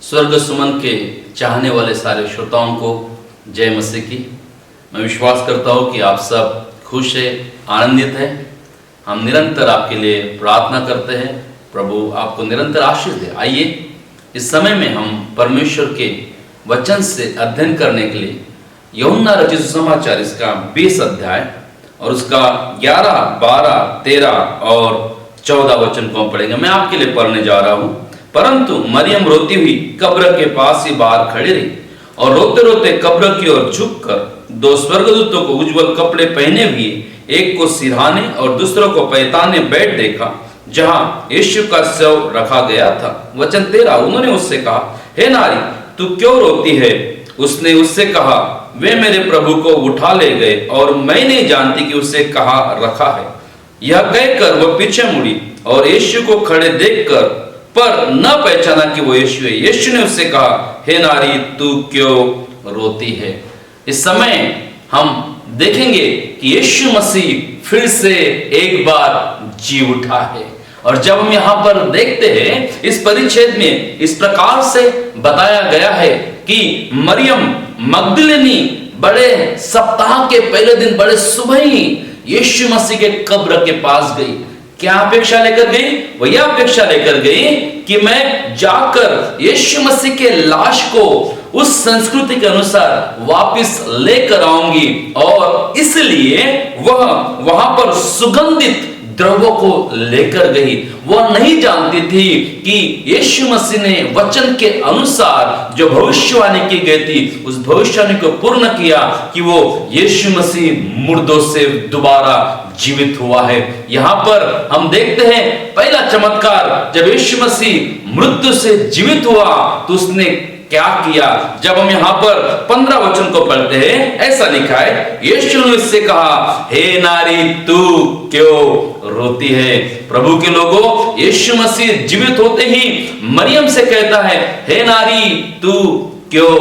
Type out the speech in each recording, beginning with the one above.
स्वर्ग सुमन के चाहने वाले सारे श्रोताओं को जय मसीह की। मैं विश्वास करता हूँ कि आप सब खुश हैं, आनंदित हैं। हम निरंतर आपके लिए प्रार्थना करते हैं, प्रभु आपको निरंतर आशीष दे। आइए इस समय में हम परमेश्वर के वचन से अध्ययन करने के लिए यूहन्ना रचित सुसमाचार इसका 20 अध्याय और उसका 11, 12, 13 और 14 वचन को हम पढ़ेंगे। मैं आपके लिए पढ़ने जा रहा हूँ। परंतु मरियम रोती हुई कब्र के पास ही बाहर खड़ी रही और रोते रोते कब्र की ओर झुककर 2 स्वर्गदूतों को उज्जवल कपड़े पहने हुए, एक को सिरहाने और दूसरों को पैताने बैठ देखा जहां यीशु का शव रखा गया था। वचन 13, उन्होंने उससे कहा, हे नारी, तू क्यों रोती है? उसने उससे कहा, वे मेरे प्रभु को उठा ले गए और मैं नहीं जानती कि उसे कहाँ रखा है। यह कहकर वह पीछे मुड़ी और यीशु को खड़े देखकर पर न पहचाना कि वो यीशु है। यीशु ने उससे कहा, हे नारी, तू क्यों रोती है? इस समय हम देखेंगे कि यीशु मसीह फिर से एक बार जी उठा है। और जब हम यहाँ पर देखते हैं, इस परिच्छेद में इस प्रकार से बताया गया है कि मरियम मगदलिनी बड़े सप्ताह के पहले दिन बड़े सुबह ही यीशु मसीह के कब्र के पास गई। क्या अपेक्षा लेकर गई? वो यह अपेक्षा लेकर गई कि मैं जाकर यीशु मसीह के लाश को उस संस्कृति के अनुसार वापस लेकर आऊंगी, और इसलिए वह वहां पर सुगंधित द्रव्यों को लेकर गई। वह नहीं जानती थी कि यीशु मसीह ने वचन के अनुसार जो भविष्यवाणी की गई थी, उस भविष्यवाणी को पूर्ण किया कि वो यीशु मसीह मुर्दों से दोबारा जीवित हुआ है। यहाँ पर हम देखते हैं पहला चमत्कार, जब यीशु मसीह मृत्यु से जीवित हुआ तो उसने क्या किया। जब हम यहाँ पर 15 वचन को पढ़ते हैं, ऐसा लिखा है, यीशु ने उससे कहा, हे नारी, तू क्यों रोती है? प्रभु के लोगों, यीशु मसीह जीवित होते ही मरियम से कहता है, हे नारी, तू क्यों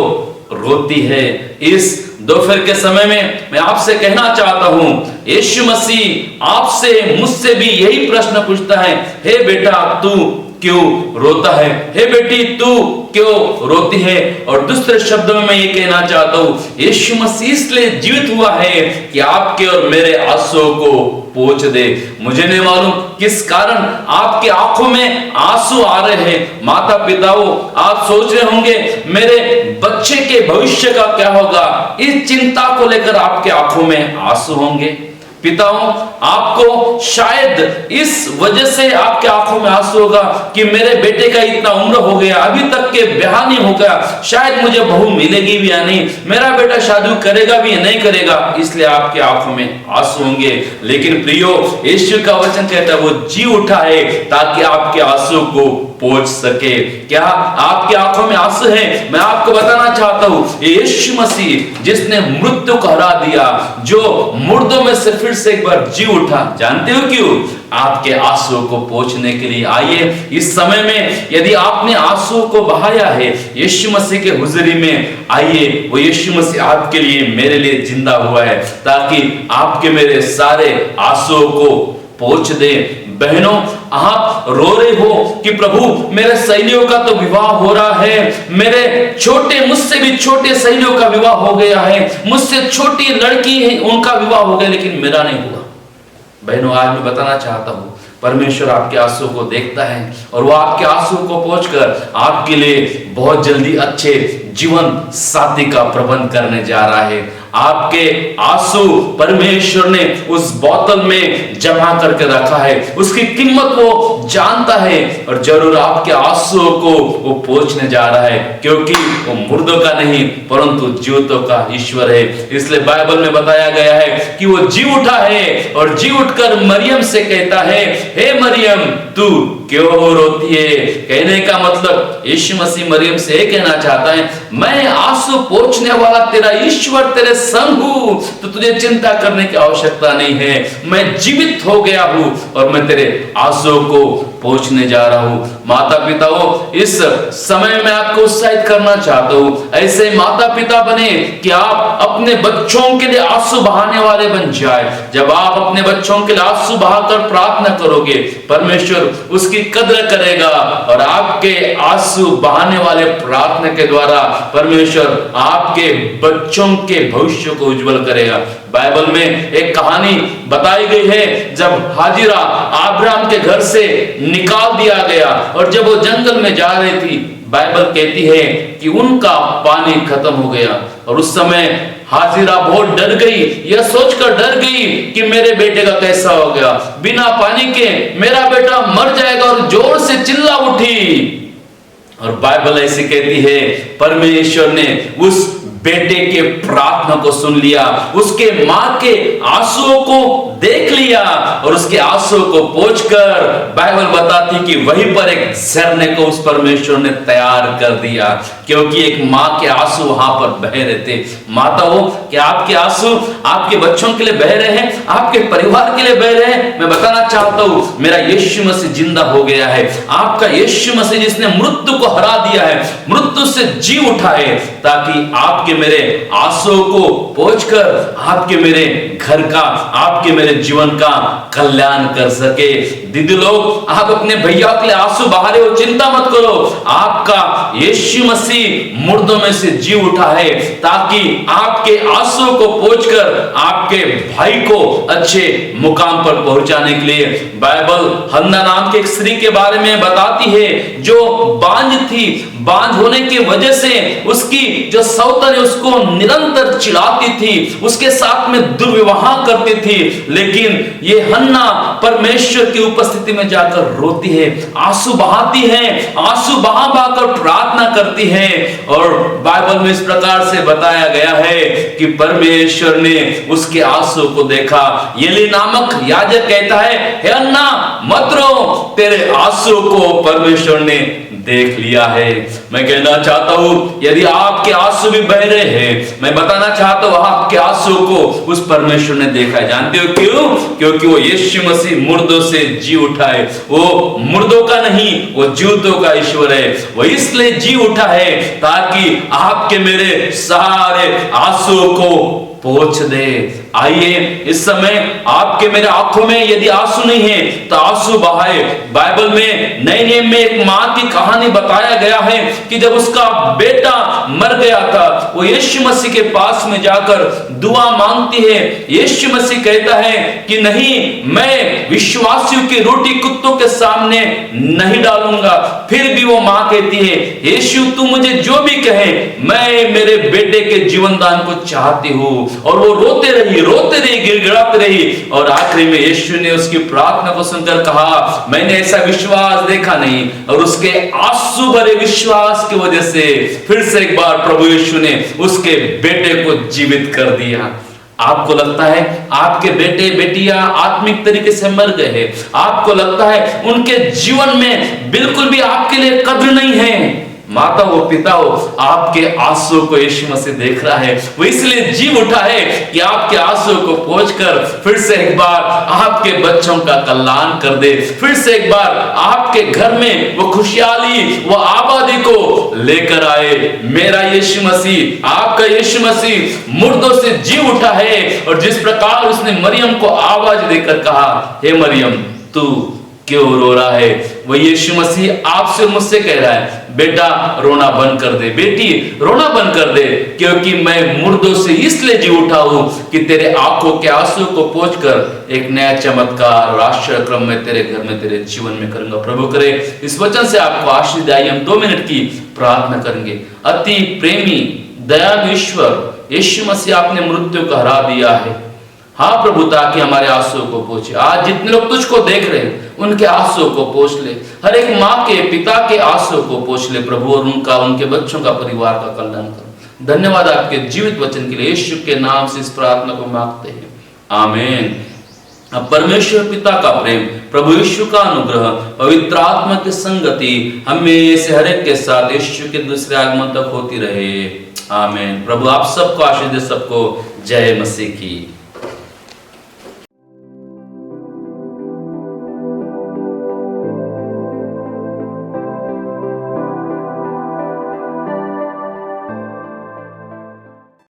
रोती है? इस दोपहर के समय में मैं आपसे कहना चाहता हूं, यीशु मसीह आपसे मुझसे भी यही प्रश्न पूछता है, हे बेटा, तू क्यों रोता है? हे बेटी, तू क्यों रोती है? और दूसरे शब्दों में मैं ये कहना चाहता हूं, यीशु मसीह इसलिए जीवित हुआ है कि आपके और मेरे आंसुओं को पोंछ दे। मुझे नहीं मालूम किस कारण आपकी आंखों में आंसू आ रहे हैं। माता पिताओं, आप सोच रहे होंगे मेरे बच्चे के भविष्य का क्या होगा, इस चिंता को लेकर आपके आंखों में आंसू होंगे। पिताओं, आपको शायद इस वजह से आपके आंखों में आंसू होगा कि मेरे बेटे का इतना उम्र हो गया, अभी तक के ब्याह नहीं होगा, शायद मुझे बहू मिलेगी भी या नहीं, मेरा बेटा शादी करेगा भी या नहीं करेगा, इसलिए आपके आंखों में आंसू होंगे। लेकिन प्रियो, यीशु का वचन कहता है वो जी उठा है ताकि आपके आंसू को पोंछ सके। क्या आपकी आंखों में आंसू है? मैं आपको बताना चाहता हूं, यीशु मसीह जिसने मृत्यु को हरा दिया, जो मुर्दों में से फिर से एक बार जी उठा, जानते हो क्यों? आपके आंसुओं को पोंछने के लिए। आइए इस समय में यदि आपने आंसुओं को बहाया है यीशु मसीह के हुजूरी में, आइए वो यीशु मसीह आपके लिए, मेरे लिए जिंदा हुआ है ताकि आपके मेरे सारे आंसुओं को पोंछ दे। बहनों, आप रो रहे हो कि प्रभु मेरे सहेलियों का तो विवाह हो रहा है, मेरे छोटे, मुझसे भी छोटे सहेलियों का विवाह हो गया है, मुझसे छोटी लड़की है उनका विवाह हो गया, लेकिन मेरा नहीं हुआ। बहनों, आज मैं बताना चाहता हूं, परमेश्वर आपके आंसू को देखता है और वो आपके आंसू को पोंछकर आपके लिए बहुत जल्दी अच्छे जीवन साथी का प्रबंध करने जा रहा है। आपके आंसू परमेश्वर ने उस बोतल में जमा करके रखा है, उसकी कीमत वो जानता है और जरूर आपके आंसुओं को वो पोंछने जा रहा है, क्योंकि वो मुर्दों का नहीं परंतु जीवितों का ईश्वर है। इसलिए बाइबल में बताया गया है कि वो जी उठा है और जी उठकर मरियम से कहता है, हे मरियम, तू क्यों रोती है? कहने का मतलब यीशु मसीह मरियम से ये कहना चाहता है, मैं आंसू पोंछने वाला तेरा ईश्वर तेरे संग हूं, तो तुझे चिंता करने की आवश्यकता नहीं है। मैं जीवित हो गया हूं और मैं तेरे आंसुओं को पोंछने जा रहा हूं। माता पिताओं, इस समय में आपको उत्साहित करना चाहता हूं, ऐसे माता पिता बने कि आप अपने बच्चों के लिए आंसू बहाने वाले बन जाए। जब आप अपने बच्चों के लिए आंसू बहाकर प्रार्थना करोगे, परमेश्वर उसकी उसकी कदर करेगा और आपके आंसू बहाने वाले प्रार्थना के द्वारा परमेश्वर आपके बच्चों के भविष्य को उज्जवल करेगा। बाइबल में एक कहानी बताई गई है, जब हाजिरा अब्राहम के घर से निकाल दिया गया और जब वो जंगल में जा रही थी, बाइबल कहती है कि उनका पानी खत्म हो गया और उस समय हाजिरा बहुत डर गई, यह सोचकर डर गई कि मेरे बेटे का कैसा हो गया, बिना पानी के मेरा बेटा मर जाएगा, और जोर से चिल्ला उठी। और बाइबल ऐसी कहती है, परमेश्वर ने उस बेटे के प्रार्थना को सुन लिया, उसके मां के आंसुओं को देख लिया और उसके आंसुओं को पोंछकर बाइबल बताती कि वहीं पर एक झरने को उस परमेश्वर ने तैयार कर दिया, क्योंकि एक मां के आंसू वहां पर बह रहे थे। माताओं, क्या आपके आंसू आपके बच्चों के लिए बह रहे हैं, आपके परिवार के लिए बह रहे हैं? मैं बताना चाहता हूं, मेरा यीशु मसीह जिंदा हो गया है। आपका यीशु मसीह जिसने मृत्यु को हरा दिया है, मृत्यु से जी उठा है, ताकि आपके मेरे आंसुओं को पोंछकर आपके मेरे घर का, आपके मेरे जीवन का कल्याण कर सके। दीदी लोग, आप अपने भैया के लिए आंसू बहा रहे हो, चिंता मत करो, आपका यीशु मसीह मुर्दों में से जी उठा है, ताकि आपके आंसुओं को पोंछकर आपके भाई को अच्छे मुकाम पर पहुंचाने के लिए। बाइबल हन्ना नाम के एक स्त्री के बारे में बताती है, जो बांझ थी, बांझ होने की वजह से उसकी जो सौतन उसको निरंतर चिढ़ाती थी, उसके साथ में दुर्व्यवहार करती थी, लेकिन ये हन्ना परमेश्वर की उपस्थिति में जाकर रोती है, आंसू बहाती है, आंसू बहा बहाकर प्रार्थना करती है। और बाइबल में इस प्रकार से बताया गया है कि परमेश्वर ने उसके आंसू को देखा। एली नामक याजक कहता है, हे हन्ना मत रो, तेरे आंसू को परमेश्वर ने देख लिया है। मैं कहना चाहता हूं, यदि आपके आंसू भी बह रहे हैं, मैं बताना चाहता हूं, आपके आंसू को उस परमेश्वर ने देखा है। जानते हो क्यों? क्योंकि वो यीशु मसीह मुर्दों से जी उठा है। वो मुर्दों का नहीं, वो जीवितों का ईश्वर है। वो इसलिए जी उठा है ताकि आपके मेरे सारे आंसू को पोंछ दे। आइए इस समय आपके मेरे आंखों में यदि आंसू नहीं है तो आंसू बहाए। बाइबल में नए नियम में एक मां की कहानी बताया गया है कि जब उसका बेटा मर गया था, वो यीशु मसीह के पास में जाकर दुआ मांगती है। यीशु मसीह कहता है कि नहीं, मैं विश्वासियों की रोटी कुत्तों के सामने नहीं डालूंगा। फिर भी वो मां कहती है, यीशु तू मुझे जो भी कहे, मैं मेरे बेटे के जीवन दान को चाहती हूं। और वो रोते रही, गिड़गिड़ाती रही, और आखिरी में यीशु ने उसकी प्रार्थना को सुनकर कहा, मैंने ऐसा विश्वास देखा नहीं। और उसके आंसू भरे विश्वास की वजह से फिर से एक बार प्रभु यीशु ने उसके बेटे को जीवित कर दिया। आपको लगता है आपके बेटे बेटियां आत्मिक तरीके से मर गए हैं, आपको लगता है उनके जीवन में बिल्कुल भी आपके लिए कद्र नहीं है, माता हो पिता हो, आपके आंसू को यीशु मसीह देख रहा है। वो इसलिए जी उठा है कि आपके आंसू को पोंछकर फिर से एक बार आपके बच्चों का कल्याण कर दे, फिर से एक बार आपके घर में वो खुशहाली, वो आबादी को लेकर आए। मेरा यीशु मसीह, आपका यीशु मसीह मुर्दों से जी उठा है। और जिस प्रकार उसने मरियम को आवाज देकर कहा, हे मरियम तू क्यों रो रहा है, वो यीशु मसीह आपसे मुझसे कह रहा है, बेटा रोना बंद कर दे, बेटी रोना बंद कर दे, क्योंकि मैं मुर्दों से इसलिए जी उठा हूं कि तेरे आंखों के आंसू को पोंछकर एक नया चमत्कार राष्ट्र क्रम में तेरे घर में, तेरे जीवन में करूंगा। प्रभु करे इस वचन से आपको आशीष दे। हम 2 मिनट की प्रार्थना करेंगे। अति प्रेमी दयालु ईश्वर यीशु मसीह, आपने मृत्यु को हरा दिया है। हाँ प्रभु, ताकि हमारे आंसू को पोंछे। आज जितने लोग तुझको देख रहे हैं उनके आंसू को पोंछ ले, हर एक माँ के पिता के आंसू को पोंछ ले प्रभु, और उनका, उनके बच्चों का, परिवार का कल्याण कर। धन्यवाद आपके जीवित वचन के लिए, यीशु के नाम से इस प्रार्थना को मांगते हैं, आमीन। अब परमेश्वर पिता का प्रेम, प्रभु यीशु का अनुग्रह, पवित्र आत्मा की संगति हमें से हर एक के साथ यीशु के दूसरे आगमन तक होती रहे, आमीन। प्रभु आप सबको आशीष दे, सबको जय मसीह की।